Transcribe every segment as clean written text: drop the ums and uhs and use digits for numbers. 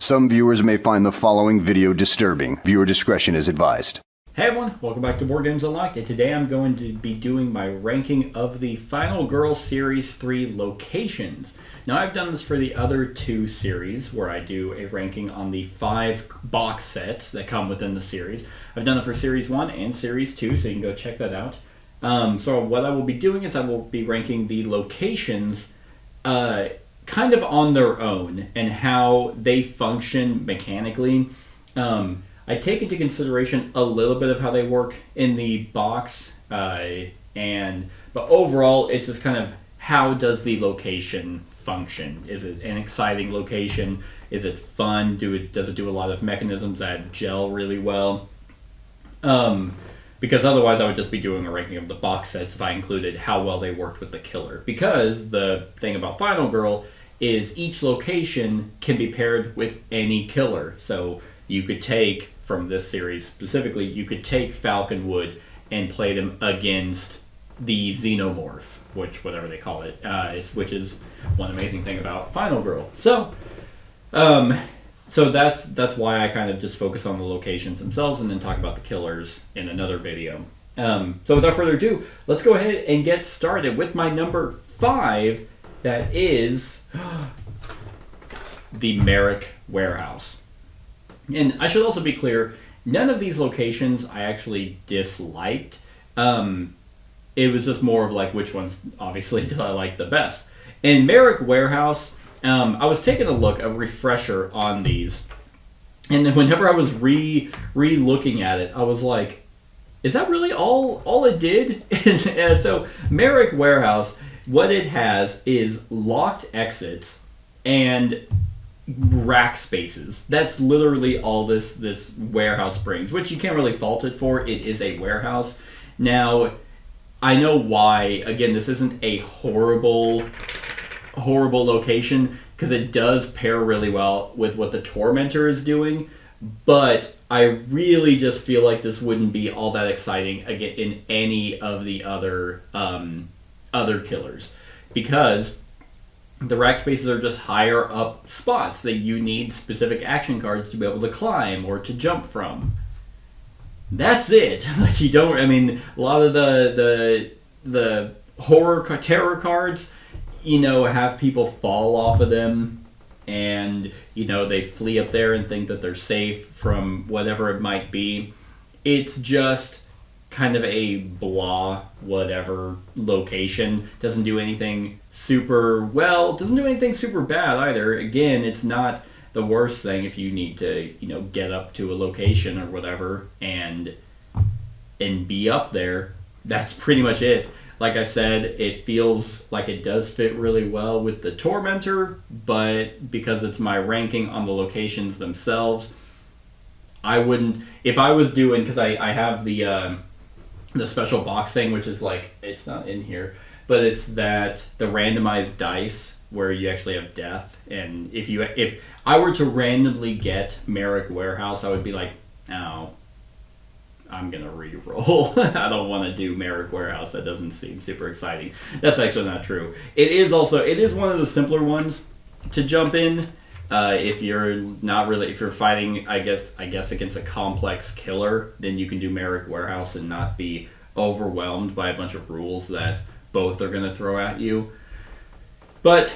Some viewers may find the following video disturbing. Viewer discretion is advised. Hey everyone, welcome back to Board Games Unlocked, and today I'm going to be doing my ranking of the Final Girl Series 3 locations. Now I've done this for the other two series, where I do a ranking on the 5 box sets that come within the series. I've done it for Series 1 and Series 2, so you can go check that out. So what I will be doing is I will be ranking the locations kind of on their own and how they function mechanically. I take into consideration a little bit of how they work in the box, but overall it's just kind of how does the location function? Is it an exciting location? Is it fun? Does it do a lot of mechanisms that gel really well? Because otherwise I would just be doing a ranking of the box sets if I included how well they worked with the killer. Because the thing about Final Girl is each location can be paired with any killer. So you could take, from this series specifically, you could take Falconwood and play them against the Xenomorph, whatever they call it, which is one amazing thing about Final Girl. So that's why I kind of just focus on the locations themselves and then talk about the killers in another video. So without further ado, let's go ahead and get started with my number 5. That is the Merrick Warehouse. And I should also be clear, none of these locations I actually disliked. It was just more of like which ones obviously did I like the best. In Merrick Warehouse, I was taking a refresher on these. And then whenever I was re-looking at it, I was like, is that really all it did? And so Merrick Warehouse, what it has is locked exits and rack spaces. That's literally all this warehouse brings, which you can't really fault it for. It is a warehouse. Now, I know why. Again, this isn't a horrible location, because it does pair really well with what the Tormentor is doing, but I really just feel like this wouldn't be all that exciting again in any of the other killers, because the rack spaces are just higher up spots that you need specific action cards to be able to climb or to jump from. That's it. Like, you don't. I mean, a lot of the terror cards, have people fall off of them, and they flee up there and think that they're safe from whatever it might be. It's just kind of a blah whatever location. Doesn't do anything super well, doesn't do anything super bad either. Again, it's not the worst thing if you need to get up to a location or whatever and be up there. That's pretty much it. Like I said, it feels like it does fit really well with the Tormentor, but because it's my ranking on the locations themselves, I wouldn't, if I was doing, because I have the special box thing, which is like, it's not in here, but it's the randomized dice where you actually have death. And if I were to randomly get Merrick Warehouse, I would be like, oh, I'm gonna re-roll. I don't want to do Merrick Warehouse. That doesn't seem super exciting. That's actually not true. It is one of the simpler ones to jump in. If you're fighting, I guess against a complex killer, then you can do Merrick Warehouse and not be overwhelmed by a bunch of rules that both are going to throw at you. But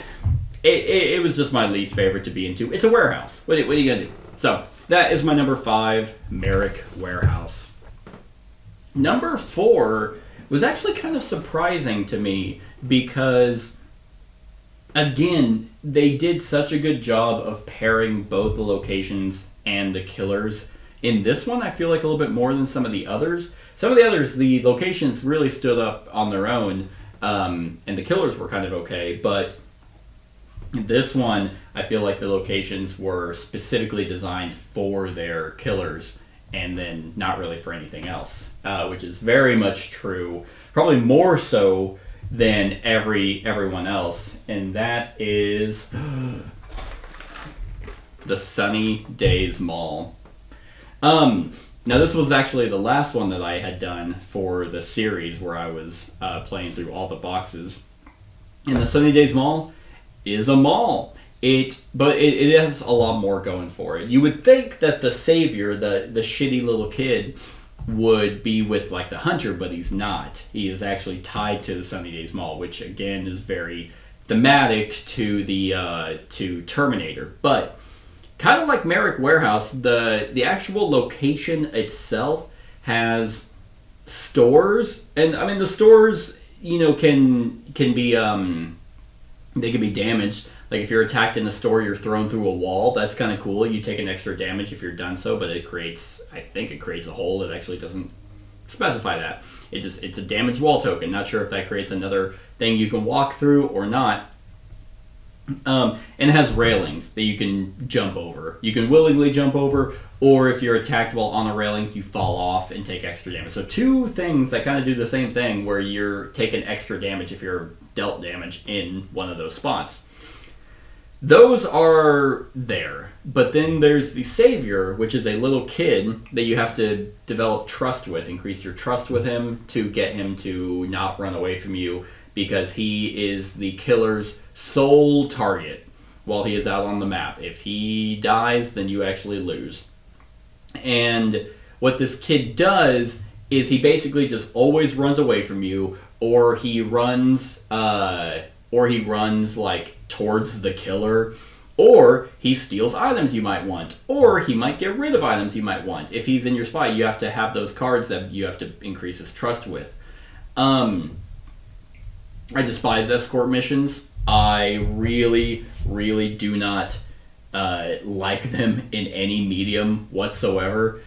it was just my least favorite to be into. It's a warehouse. What are you going to do? So that is my number 5, Merrick Warehouse. Number 4 was actually kind of surprising to me because, again, they did such a good job of pairing both the locations and the killers. In this one, I feel like a little bit more than some of the others. Some of the others, the locations really stood up on their own, and the killers were kind of okay. But this one, I feel like the locations were specifically designed for their killers and then not really for anything else, which is very much true. Probably more so than everyone else, and that is the Sunny Days Mall. Now this was actually the last one that I had done for the series, where I was playing through all the boxes. And the Sunny Days Mall is a mall. It has a lot more going for it. You would think that the savior, the shitty little kid, would be with like the hunter, but he's not. He is actually tied to the Sunny Days Mall, which again is very thematic to the to Terminator. But kind of like Merrick Warehouse, the actual location itself has stores, and I mean the stores, can be they can be damaged. Like if you're attacked in a store, you're thrown through a wall. That's kind of cool. You take an extra damage if you're done so, but I think it creates a hole. It actually doesn't specify that. It's a damaged wall token. Not sure if that creates another thing you can walk through or not. And it has railings that you can jump over. You can willingly jump over, or if you're attacked while on a railing, you fall off and take extra damage. So two things that kind of do the same thing, where you're taking extra damage if you're dealt damage in one of those spots. Those are there. But then there's the Savior, which is a little kid that you have to develop trust with, increase your trust with him to get him to not run away from you, because he is the killer's sole target while he is out on the map. If he dies, then you actually lose. And what this kid does is he basically just always runs away from you, or he runs like towards the killer, or he steals items you might want, or he might get rid of items you might want. If he's in your spot, you have to have those cards that you have to increase his trust with. I despise escort missions. I really, really do not like them in any medium whatsoever,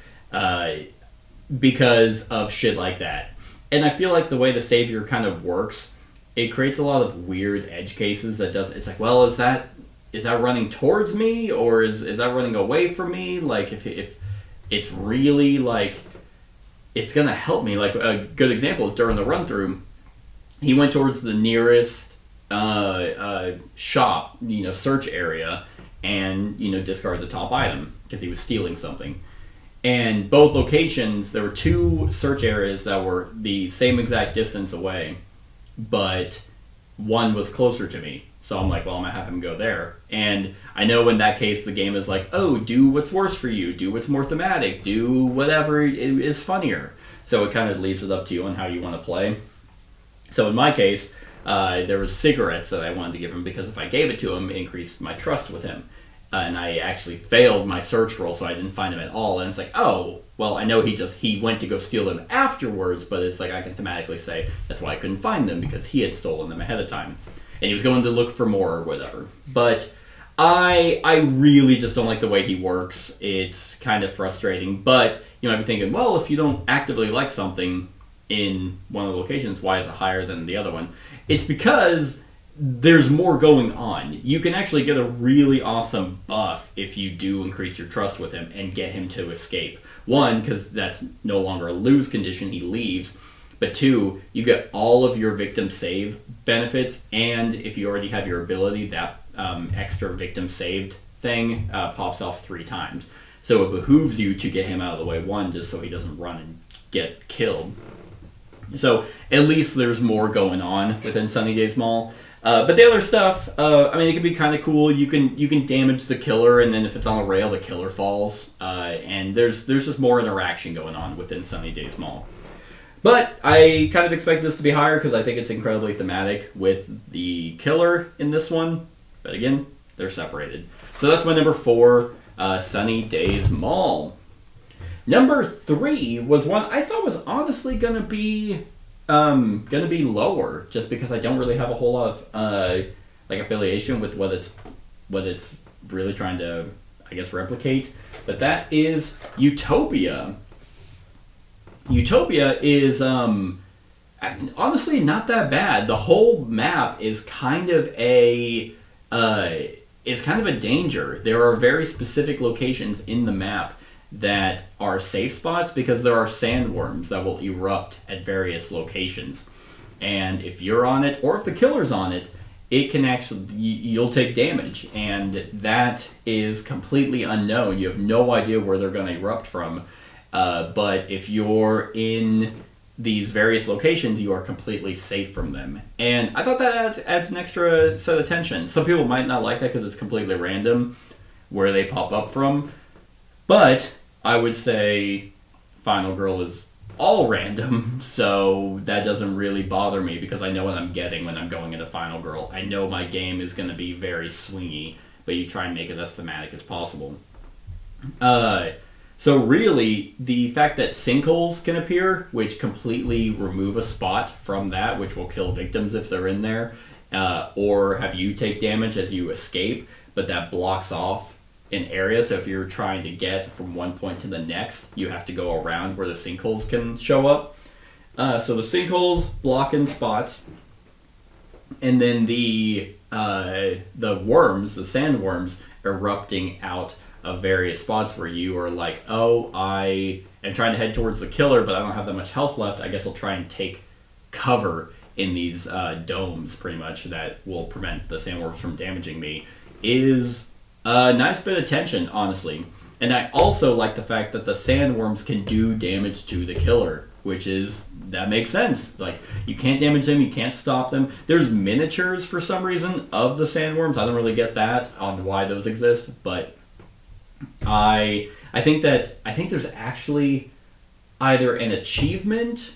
because of shit like that. And I feel like the way the Savior kind of works, it creates a lot of weird edge cases it's like, well, is that running towards me, or is that running away from me? Like, if it's really like it's gonna help me. Like a good example is during the run through, he went towards the nearest shop, search area, and discard the top item because he was stealing something. And both locations, there were two search areas that were the same exact distance away, but one was closer to me. So I'm like, well, I'm going to have him go there. And I know in that case, the game is like, oh, do what's worse for you. Do what's more thematic. Do whatever is funnier. So it kind of leaves it up to you on how you want to play. So in my case, there was cigarettes that I wanted to give him, because if I gave it to him, it increased my trust with him. And I actually failed my search roll, so I didn't find him at all. And it's like, oh, well, I know he went to go steal them afterwards, but it's like I can thematically say that's why I couldn't find them, because he had stolen them ahead of time. And he was going to look for more or whatever. But I really just don't like the way he works. It's kind of frustrating. But you might be thinking, well, if you don't actively like something in one of the locations, why is it higher than the other one? It's because there's more going on. You can actually get a really awesome buff if you do increase your trust with him and get him to escape. One, because that's no longer a lose condition, he leaves. But two, you get all of your victim save benefits, and if you already have your ability, that extra victim saved thing pops off 3 times. So it behooves you to get him out of the way, one, just so he doesn't run and get killed. So at least there's more going on within Sunny Days Mall. But the other stuff, it can be kind of cool. You can damage the killer, and then if it's on a rail, the killer falls. And there's just more interaction going on within Sunny Days Mall. But I kind of expect this to be higher because I think it's incredibly thematic with the killer in this one. But again, they're separated. So that's my number 4, Sunny Days Mall. Number 3 was one I thought was honestly gonna be lower, just because I don't really have a whole lot of affiliation with what it's really trying to, I guess, replicate. But that is Utopia. Utopia is honestly not that bad. The whole map is kind of a danger. There are very specific locations in the map that are safe spots, because there are sandworms that will erupt at various locations. And if you're on it, or if the killer's on it, it can actually, you'll take damage. And that is completely unknown. You have no idea where they're going to erupt from. But if you're in these various locations, you are completely safe from them. And I thought that adds an extra set of tension. Some people might not like that because it's completely random where they pop up from. But I would say Final Girl is all random, so that doesn't really bother me because I know what I'm getting when I'm going into Final Girl. I know my game is going to be very swingy, but you try and make it as thematic as possible. So really, the fact that sinkholes can appear, which completely remove a spot from that, which will kill victims if they're in there, or have you take damage as you escape, but that blocks off an area. So if you're trying to get from one point to the next, you have to go around where the sinkholes can show up. So the sinkholes block in spots, and then the worms, the sandworms, erupting out of various spots where you are like, oh, I am trying to head towards the killer, but I don't have that much health left. I guess I'll try and take cover in these domes, pretty much, that will prevent the sandworms from damaging me, is a nice bit of tension, honestly. And I also like the fact that the sandworms can do damage to the killer, that makes sense. Like, you can't damage them, you can't stop them. There's miniatures, for some reason, of the sandworms. I don't really get that on why those exist, but I think there's actually either an achievement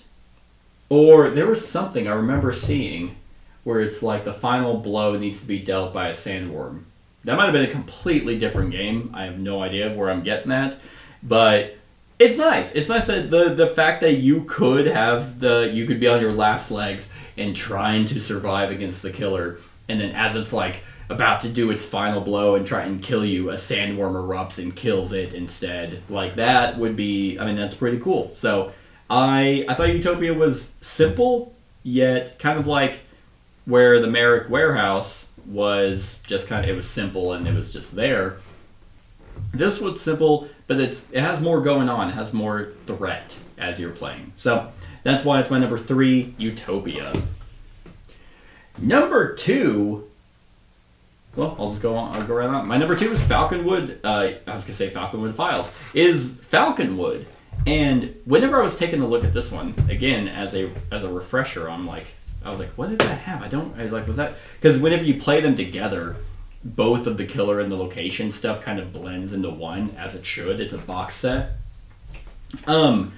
or there was something I remember seeing where it's like the final blow needs to be dealt by a sandworm. That might have been a completely different game. I have no idea where I'm getting that, but it's nice. It's nice that the fact that you could be on your last legs and trying to survive against the killer, and then as it's like about to do its final blow and try and kill you, a sandworm erupts and kills it instead. Like, that would be, that's pretty cool. So I thought Utopia was simple, yet kind of like where the Merrick Warehouse was just it was simple and it was just there. This was simple, but it has more going on. It has more threat as you're playing. So that's why it's my number 3, Utopia. Number 2... Well, I'll just go on. I'll go right on. My number 2 is Falconwood. I was gonna say Falconwood Files is Falconwood, and whenever I was taking a look at this one again as a refresher, I was like, what did that have? Was that because whenever you play them together, both of the killer and the location stuff kind of blends into one, as it should. It's a box set. I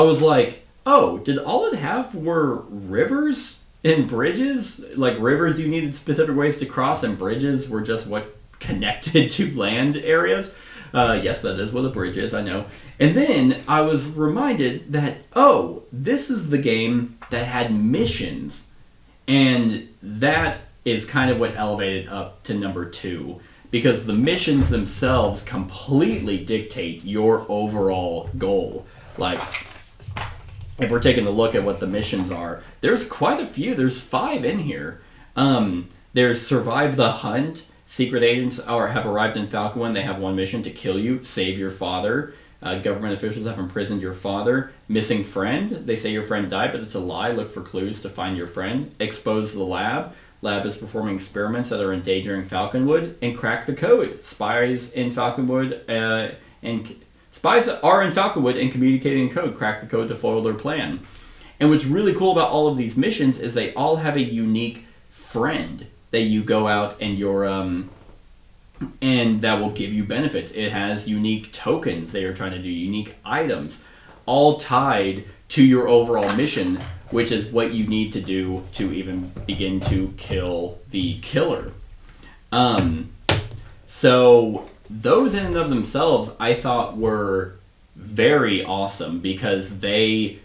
was like, oh, did all it have were rivers? In bridges, like rivers you needed specific ways to cross, and bridges were just what connected to land areas. Yes, that is what a bridge is, I know. And then I was reminded that, oh, this is the game that had missions. And that is kind of what elevated up to number 2. Because the missions themselves completely dictate your overall goal. Like, if we're taking a look at what the missions are, there's quite a few. There's 5 in here. There's Survive the Hunt. Secret agents have arrived in Falconwood. They have one mission: to kill you, save your father. Government officials have imprisoned your father. Missing friend. They say your friend died, but it's a lie. Look for clues to find your friend. Expose the lab. Lab is performing experiments that are endangering Falconwood. And crack the code. Spies in Falconwood Spies are in Falconwood and communicating in code. Crack the code to foil their plan. And what's really cool about all of these missions is they all have a unique friend that you go out and and that will give you benefits. It has unique tokens they are trying to do, unique items, all tied to your overall mission, which is what you need to do to even begin to kill the killer. So those in and of themselves, I thought, were very awesome because they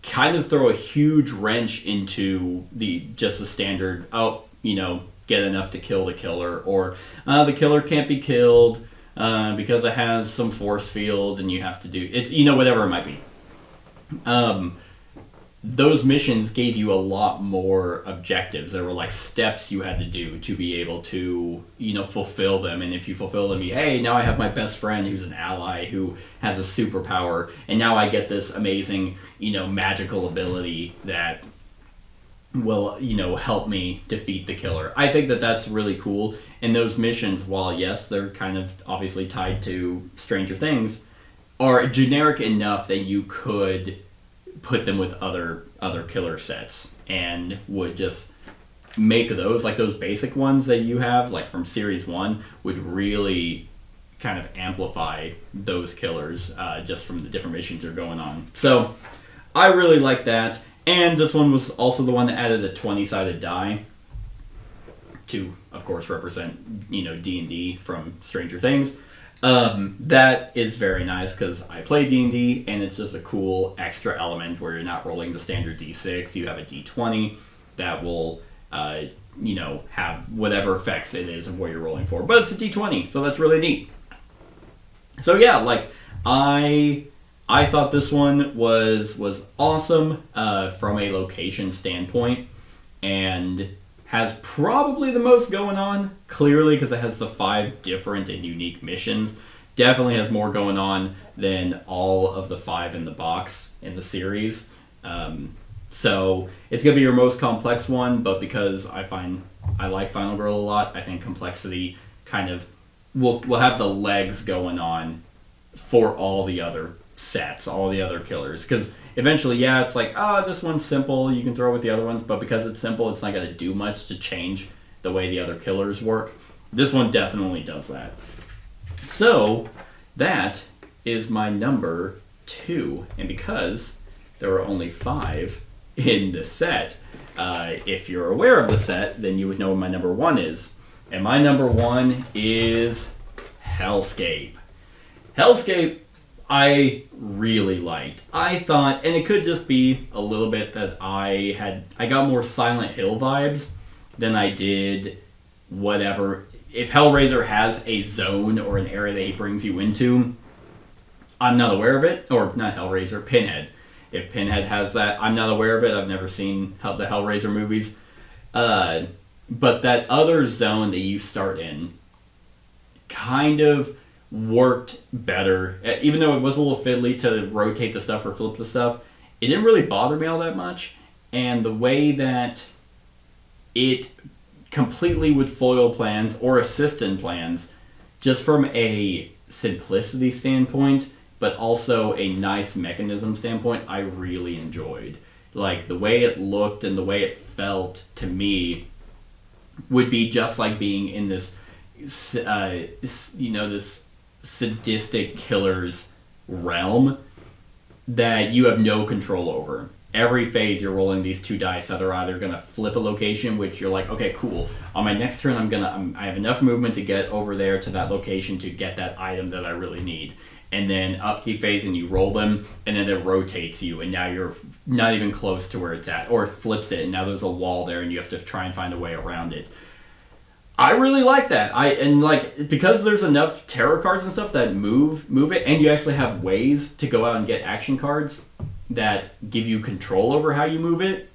kind of throw a huge wrench into the standard, get enough to kill the killer, or the killer can't be killed because it has some force field and you have to do it's whatever it might be. Those missions gave you a lot more objectives. There were like steps you had to do to be able to, fulfill them. And if you fulfill them, hey, now I have my best friend who's an ally who has a superpower. And now I get this amazing, magical ability that will, help me defeat the killer. I think that that's really cool. And those missions, while yes, they're kind of obviously tied to Stranger Things, are generic enough that you could put them with other killer sets and would just make those, like those basic ones that you have, like from Series 1, would really kind of amplify those killers just from the different missions that are going on. So I really like that. And this one was also the one that added a 20-sided die to, of course, represent, D&D from Stranger Things. That is very nice because I play D&D, and it's just a cool extra element where you're not rolling the standard D6. You have a D20 that will, have whatever effects it is of what you're rolling for. But it's a D20, so that's really neat. So yeah, like, I thought this one was awesome from a location standpoint, and has probably the most going on, clearly, because it has the 5 different and unique missions. Definitely has more going on than all of the 5 in the box in the series. So it's going to be your most complex one, but because I like Final Girl a lot, I think complexity kind of will have the legs going on for all the other sets, all the other killers. Because eventually, yeah, it's like, this one's simple, you can throw with the other ones, but because it's simple, it's not going to do much to change the way the other killers work. This one definitely does that. So, that is my number 2. And because there are only 5 in the set, if you're aware of the set, then you would know what my number 1 is. And my number 1 is Hellscape. Hellscape, I really liked. I thought, and it could just be a little bit that I got more Silent Hill vibes than I did whatever. If Hellraiser has a zone or an area that he brings you into, I'm not aware of it. Or not Hellraiser, Pinhead. If Pinhead has that, I'm not aware of it. I've never seen the Hellraiser movies. But that other zone that you start in kind of worked better. Even though it was a little fiddly to rotate the stuff or flip the stuff, it didn't really bother me all that much. And the way that it completely would foil plans or assist in plans, just from a simplicity standpoint, but also a nice mechanism standpoint, I really enjoyed. Like, the way it looked and the way it felt to me would be just like being in this, this sadistic killer's realm that you have no control over. Every phase you're rolling these 2 dice that are either going to flip a location, which you're like, okay, cool. On my next turn, I have enough movement to get over there to that location to get that item that I really need. And then upkeep phase, and you roll them, and then it rotates you, and now you're not even close to where it's at, or it flips it, and now there's a wall there, and you have to try and find a way around it. I really like that. Because there's enough tarot cards and stuff that move it, and you actually have ways to go out and get action cards that give you control over how you move it.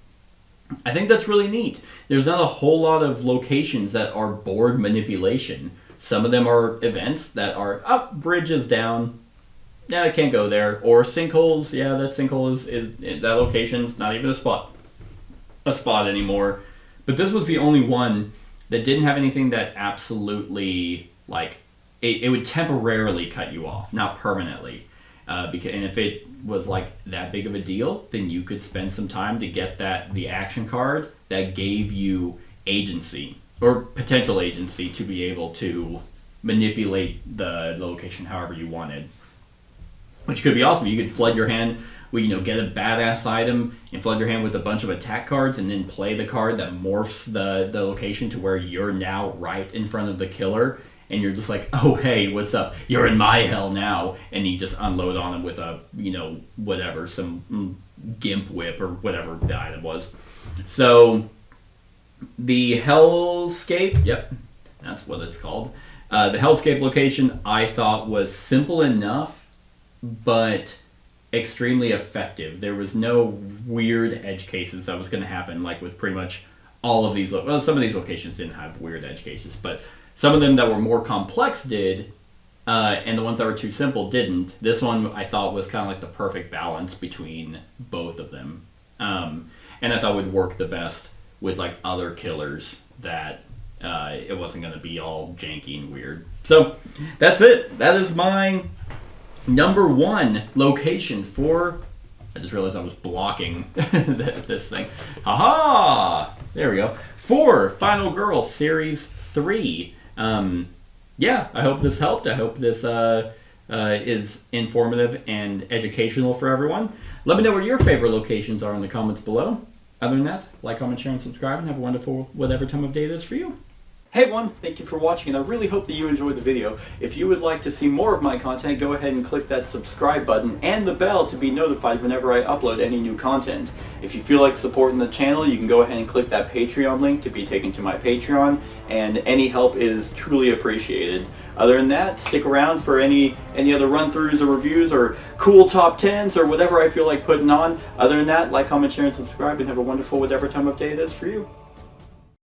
I think that's really neat. There's not a whole lot of locations that are board manipulation. Some of them are events that are up, bridges down. Yeah, I can't go there. Or sinkholes. Yeah, that sinkhole is that location's not even a spot anymore. But this was the only one that didn't have anything that absolutely, like, it would temporarily cut you off, not permanently. And if it was like that big of a deal, then you could spend some time to get the action card that gave you agency or potential agency to be able to manipulate the location however you wanted, which could be awesome. You could flood your hand with, get a badass item and flood your hand with a bunch of attack cards, and then play the card that morphs the location to where you're now right in front of the killer. And you're just like, oh, hey, what's up? You're in my hell now. And you just unload on him with a, whatever, some gimp whip or whatever the item was. So, the Hellscape, yep, that's what it's called. The Hellscape location I thought was simple enough, but extremely effective. There was no weird edge cases that was going to happen, like with pretty much all of these. Well, some of these locations didn't have weird edge cases, but some of them that were more complex did, and the ones that were too simple didn't. This one I thought was kind of like the perfect balance between both of them. And I thought would work the best with like other killers that it wasn't going to be all janky and weird. So that's it. That is my number 1 location for I just realized I was blocking this thing. Haha! There we go. 4, Final Girl Series 3. Yeah, I hope this helped. I hope this is informative and educational for everyone. Let me know where your favorite locations are in the comments below. Other than that, like, comment, share, and subscribe, and have a wonderful whatever time of day it is for you. Hey everyone, thank you for watching, and I really hope that you enjoyed the video. If you would like to see more of my content, go ahead and click that subscribe button and the bell to be notified whenever I upload any new content. If you feel like supporting the channel, you can go ahead and click that Patreon link to be taken to my Patreon, and any help is truly appreciated. Other than that, stick around for any other run-throughs or reviews or cool top 10s or whatever I feel like putting on. Other than that, like, comment, share, and subscribe, and have a wonderful whatever time of day it is for you.